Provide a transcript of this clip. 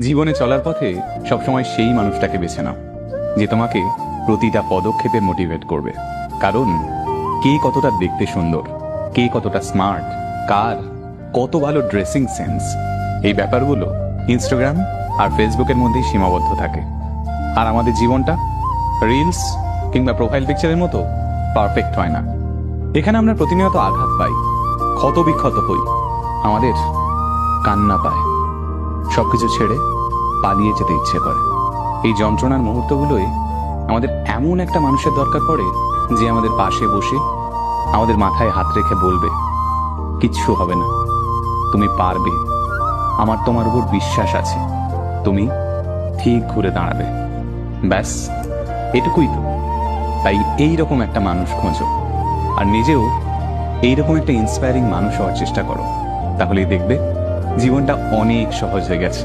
জীবনে চলার পথে সবসময় সেই মানুষটাকে বেছে নাও যে তোমাকে প্রতিটা পদক্ষেপে মোটিভেট করবে। কারণ কে কতটা দেখতে সুন্দর, কে কতটা স্মার্ট, কার কত ভালো ড্রেসিং সেন্স, এই ব্যাপারগুলো ইনস্টাগ্রাম আর ফেসবুকের মধ্যেই সীমাবদ্ধ থাকে। আর আমাদের জীবনটা রিলস কিংবা প্রোফাইল পিকচারের মতো পারফেক্ট হয় না। এখানে আমরা প্রতিনিয়ত আঘাত পাই, ক্ষত বিক্ষত হই, আমাদের কান্না পায়, সবকিছু ছেড়ে পালিয়ে যেতে ইচ্ছে করে। এই যন্ত্রণার মুহূর্তগুলোই আমাদের এমন একটা মানুষের দরকার পড়ে যে আমাদের পাশে বসে আমাদের মাথায় হাত রেখে বলবে, কিচ্ছু হবে না, তুমি পারবে, আমার তোমার উপর বিশ্বাস আছে, তুমি ঠিক ঘুরে দাঁড়াবে। ব্যাস এটুকুই তো। তাই এইরকম একটা মানুষ খোঁজো আর নিজেও এইরকম একটা ইন্সপায়ারিং মানুষ হওয়ার চেষ্টা করো, তাহলেই দেখবে জীবনটা অনেক সহজ হয়ে গেছে।